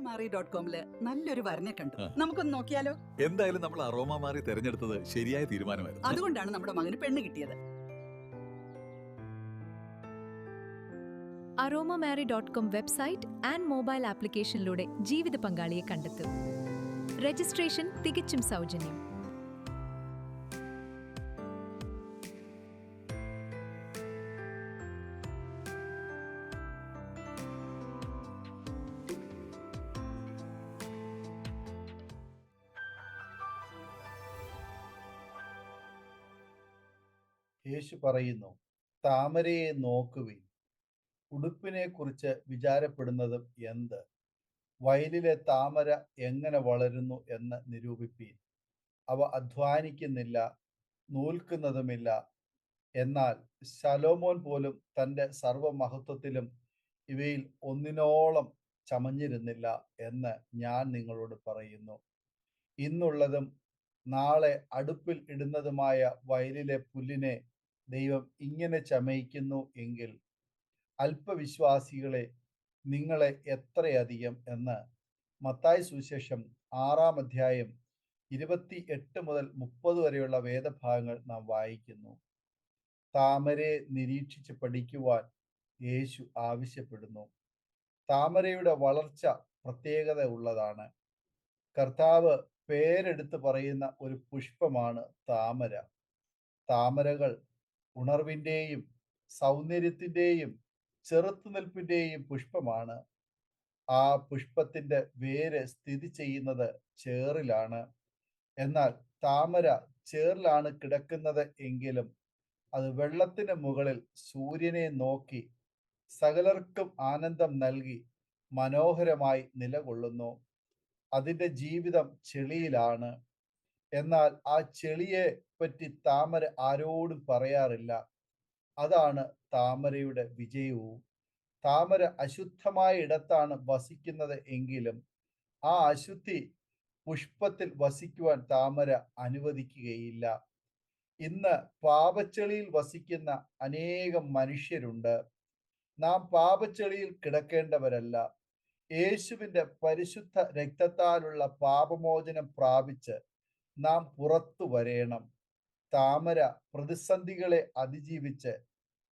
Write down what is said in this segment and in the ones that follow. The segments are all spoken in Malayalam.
aromamari.com-ല് നല്ലൊരു വരനെ കണ്ടു. നമുക്കൊന്ന് നോക്കിയാലോ? എന്തായാലും നമ്മൾ അറോമ മാറി തെരഞ്ഞെടുത്തത് ശരിയായ തീരുമാനമായിരുന്നു. അതുകൊണ്ടാണ് നമ്മുടെ മകന് പെണ്ണ് കിട്ടിയത്. aromamari.com വെബ്സൈറ്റ് ആൻഡ് മൊബൈൽ ആപ്ലിക്കേഷനിലൂടെ ജീവിത പങ്കാളിയെ കണ്ടെത്തൂ. രജിസ്ട്രേഷൻ തികച്ചും സൗജന്യം. യേശു പറയുന്നു, താമരയെ നോക്കുവിൻ, ഉടുപ്പിനെ കുറിച്ച് വിചാരപ്പെടുന്നതും എന്ത്? വയലിലെ താമര എങ്ങനെ വളരുന്നു എന്ന് നിരൂപിപ്പീൻ. അവ അധ്വാനിക്കുന്നില്ല, നൂൽക്കുന്നതുമില്ല. എന്നാൽ ശലോമോൻ പോലും തൻ്റെ സർവമഹത്വത്തിലും ഇവയിൽ ഒന്നിനോളം ചമഞ്ഞിരുന്നില്ല എന്ന് ഞാൻ നിങ്ങളോട് പറയുന്നു. ഇന്നുള്ളതും നാളെ അടുപ്പിൽ ഇടുന്നതുമായ വയലിലെ പുല്ലിനെ ദൈവം ഇങ്ങനെ ചമയിക്കുന്നു എങ്കിൽ അല്പവിശ്വാസികളെ, നിങ്ങളെ എത്രയധികം എന്ന് മത്തായി സുവിശേഷം 6-ാം അധ്യായം 28 മുതൽ 30 വരെയുള്ള വേദഭാഗങ്ങൾ നാം വായിക്കുന്നു. താമരയെ നിരീക്ഷിച്ച് പഠിക്കുവാൻ യേശു ആവശ്യപ്പെടുന്നു. താമരയുടെ വളർച്ച പ്രത്യേകത ഉള്ളതാണ്. കർത്താവ് പേരെടുത്ത് പറയുന്ന ഒരു പുഷ്പമാണ് താമര. താമരകൾ ഉണർവിൻ്റെയും സൗന്ദര്യത്തിൻ്റെയും ചെറുത്തുനിൽപ്പിൻ്റെയും പുഷ്പമാണ്. ആ പുഷ്പത്തിൻ്റെ വേര് സ്ഥിതി ചെയ്യുന്നത് ചേറിലാണ്. എന്നാൽ താമര ചേറിലാണ് കിടക്കുന്നത് എങ്കിലും അത് വെള്ളത്തിന് മുകളിൽ സൂര്യനെ നോക്കി സകലർക്കും ആനന്ദം നൽകി മനോഹരമായി നിലകൊള്ളുന്നു. അതിൻ്റെ ജീവിതം ചെളിയിലാണ്. എന്നാൽ ആ ചെളിയെ പറ്റി താമര ആരോടും പറയാറില്ല. അതാണ് താമരയുടെ വിജയവും. താമര അശുദ്ധമായ ഇടത്താണ് വസിക്കുന്നത് എങ്കിലും ആ അശുദ്ധി പുഷ്പത്തിൽ വസിക്കുവാൻ താമര അനുവദിക്കുകയില്ല. ഇന്ന് പാപച്ചെളിയിൽ വസിക്കുന്ന അനേകം മനുഷ്യരുണ്ട്. നാം പാപച്ചെളിയിൽ കിടക്കേണ്ടവരല്ല. യേശുവിൻ്റെ പരിശുദ്ധ രക്തത്താലുള്ള പാപമോചനം പ്രാപിച്ച് നാം പുറത്തു വരേണം. താമര പ്രതിസന്ധികളെ അതിജീവിച്ച്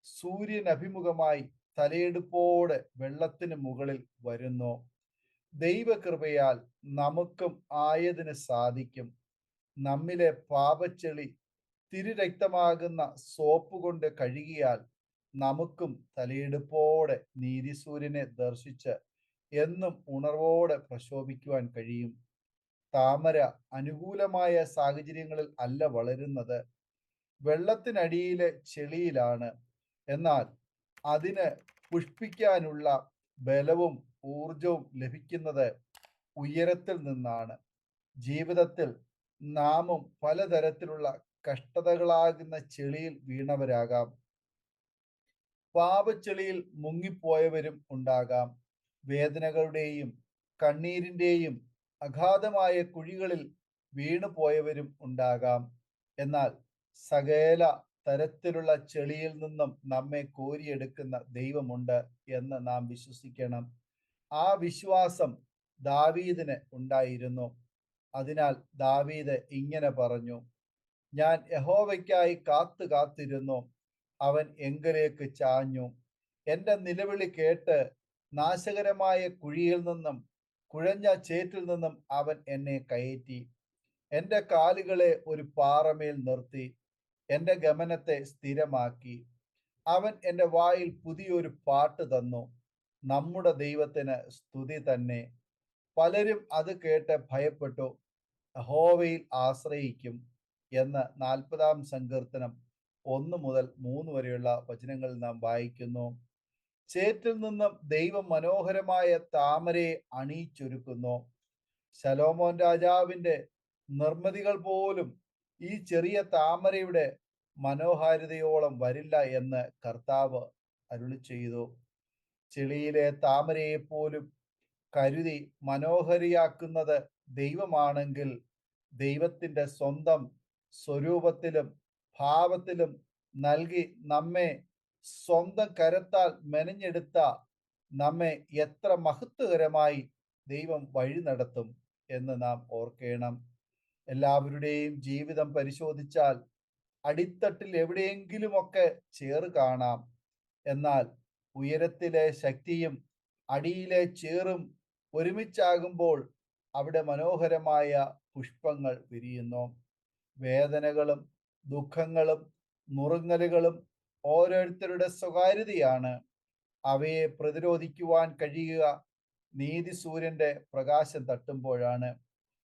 സൂര്യനഭിമുഖമായി തലയെടുപ്പോടെ വെള്ളത്തിന് മുകളിൽ വരുന്നു. ദൈവകൃപയാൽ നമുക്കും ആയതിന് സാധിക്കും. നമ്മിലെ പാപച്ചെളി തിരുരക്തമാകുന്ന സോപ്പ് കൊണ്ട് കഴുകിയാൽ നമുക്കും തലയെടുപ്പോടെ നീതിസൂര്യനെ ദർശിച്ച് എന്നും ഉണർവോടെ പ്രശോഭിക്കുവാൻ കഴിയും. താമര അനുകൂലമായ സാഹചര്യങ്ങളിൽ അല്ല വളരുന്നത്, വെള്ളത്തിനടിയിലെ ചെളിയിലാണ്. എന്നാൽ അതിന് പുഷ്പിക്കാനുള്ള ബലവും ഊർജവും ലഭിക്കുന്നത് ഉയരത്തിൽ നിന്നാണ്. ജീവിതത്തിൽ നാമും പലതരത്തിലുള്ള കഷ്ടതകളാകുന്ന ചെളിയിൽ വീണവരാകാം. പാപച്ചെളിയിൽ മുങ്ങിപ്പോയവരും ഉണ്ടാകാം. വേദനകളുടെയും കണ്ണീരിൻ്റെയും അഗാധമായ കുഴികളിൽ വീണുപോയവരും ഉണ്ടാകാം. എന്നാൽ സകല തരത്തിലുള്ള ചെളിയിൽ നിന്നും നമ്മെ കോരിയെടുക്കുന്ന ദൈവമുണ്ട് എന്ന് നാം വിശ്വസിക്കണം. ആ വിശ്വാസം ദാവീദിന് ഉണ്ടായിരുന്നു. അതിനാൽ ദാവീദ് ഇങ്ങനെ പറഞ്ഞു, ഞാൻ യഹോവയ്ക്കായി കാത്തിരുന്നു, അവൻ എങ്കലേക്ക് ചാഞ്ഞു. എൻ്റെ നിലവിളി കേട്ട് നാശകരമായ കുഴിയിൽ നിന്നും കുഴഞ്ഞ ചേറ്റിൽ നിന്നും അവൻ എന്നെ കയറ്റി. എൻ്റെ കാലുകളെ ഒരു പാറമേൽ നിർത്തി, എൻ്റെ ഗമനത്തെ സ്ഥിരമാക്കി. അവൻ എൻ്റെ വായിൽ പുതിയൊരു പാട്ട് തന്നു, നമ്മുടെ ദൈവത്തിന് സ്തുതി തന്നെ. പലരും അത് കേട്ട് ഭയപ്പെട്ടു, യഹോവയിൽ ആശ്രയിക്കും എന്ന് 40-ാം സങ്കീർത്തനം 1 മുതൽ 3 വരെയുള്ള വചനങ്ങൾ നാം വായിക്കുന്നു. ചേറ്റിൽ നിന്നും ദൈവം മനോഹരമായ താമരയെ അണിയിച്ചൊരുക്കുന്നു. ശലോമോൻ രാജാവിൻ്റെ നിർമ്മിതികൾ പോലും ഈ ചെറിയ താമരയുടെ മനോഹാരിതയോളം വരില്ല എന്ന് കർത്താവ് അരുളി ചെയ്തു. ചെളിയിലെ താമരയെ പോലും കരുതി മനോഹരിയാക്കുന്നത് ദൈവമാണെങ്കിൽ ദൈവത്തിൻ്റെ സ്വന്തം സ്വരൂപത്തിലും ഭാവത്തിലും നൽകി നമ്മെ സ്വന്തം കരത്താൽ മെനഞ്ഞെടുത്ത നമ്മെ എത്ര മഹത്വകരമായി ദൈവം വഴി നടത്തും എന്ന് നാം ഓർക്കണം. എല്ലാവരുടെയും ജീവിതം പരിശോധിച്ചാൽ അടിത്തട്ടിൽ എവിടെയെങ്കിലുമൊക്കെ ചേറ് കാണാം. എന്നാൽ ഉയരത്തിലെ ശക്തിയും അടിയിലെ ചേറും ഒരുമിച്ചാകുമ്പോൾ അവിടെ മനോഹരമായ പുഷ്പങ്ങൾ വിരിയുന്നു. വേദനകളും ദുഃഖങ്ങളും നുറുങ്ങലുകളും ഓരോരുത്തരുടെ സ്വകാര്യതയാണ്. അവയെ പ്രതിരോധിക്കുവാൻ കഴിയുക നീതി സൂര്യന്റെ പ്രകാശം തട്ടുമ്പോഴാണ്.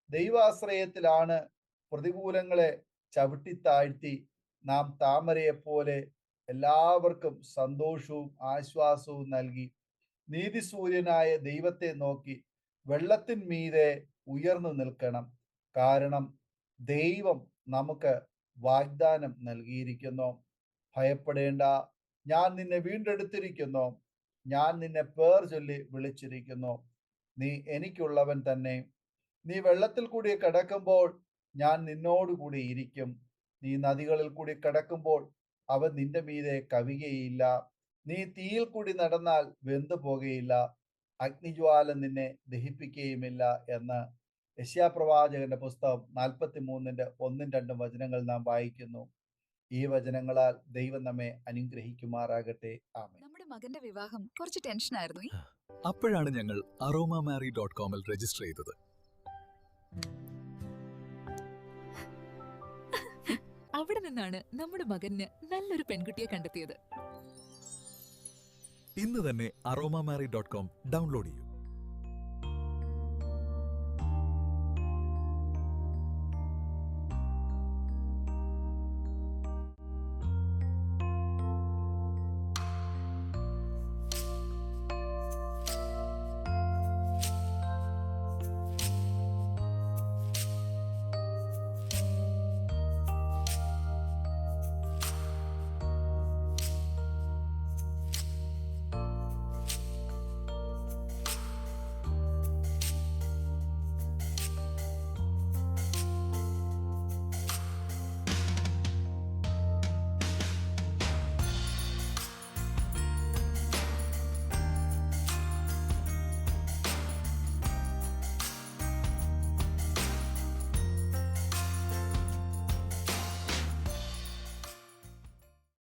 ദൈവാശ്രയത്തിലാണ് പ്രതികൂലങ്ങളെ ചവിട്ടിത്താഴ്ത്തി നാം താമരയെപ്പോലെ എല്ലാവർക്കും സന്തോഷവും ആശ്വാസവും നൽകി നീതിസൂര്യനായ ദൈവത്തെ നോക്കി വെള്ളത്തിന്മീതെ ഉയർന്നു നിൽക്കണം. കാരണം ദൈവം നമുക്ക് വാഗ്ദാനം നൽകിയിരിക്കുന്നു. ഭയപ്പെടേണ്ട, ഞാൻ നിന്നെ വീണ്ടെടുത്തിരിക്കുന്നു, ഞാൻ നിന്നെ പേർ ചൊല്ലി വിളിച്ചിരിക്കുന്നു, നീ എനിക്കുള്ളവൻ തന്നെ. നീ വെള്ളത്തിൽ കൂടി കടക്കുമ്പോൾ ഞാൻ നിന്നോടുകൂടി ഇരിക്കും. നീ നദികളിൽ കൂടി കടക്കുമ്പോൾ അവ നിന്റെ മീതെ കവിയുകയില്ല. നീ തീയിൽ കൂടി നടന്നാൽ വെന്തു പോകുകയില്ല, അഗ്നിജ്വാല നിന്നെ ദഹിപ്പിക്കുകയുമില്ല എന്ന് യെശയ്യാപ്രവാചകന്റെ പുസ്തകം 43-ന്റെ 1-2 വചനങ്ങൾ നാം വായിക്കുന്നു. ഈ വചനങ്ങളാൽ ദൈവം നമ്മെ അനുഗ്രഹിക്കുമാറാകട്ടെ. ആമേൻ. നമ്മുടെ മകന്റെ വിവാഹം കുറച്ച് ടെൻഷനായിരുന്നു. അപ്പോഴാണ് ഞങ്ങൾ aromamary.com രജിസ്റ്റർ ചെയ്തത്. അവിടെ നിന്നാണ് നമ്മുടെ മകന് നല്ലൊരു പെൺകുട്ടിയെ കണ്ടെത്തിയത്. ഇന്ന് തന്നെ aromamary.com ഡൗൺലോഡ് ചെയ്യൂ.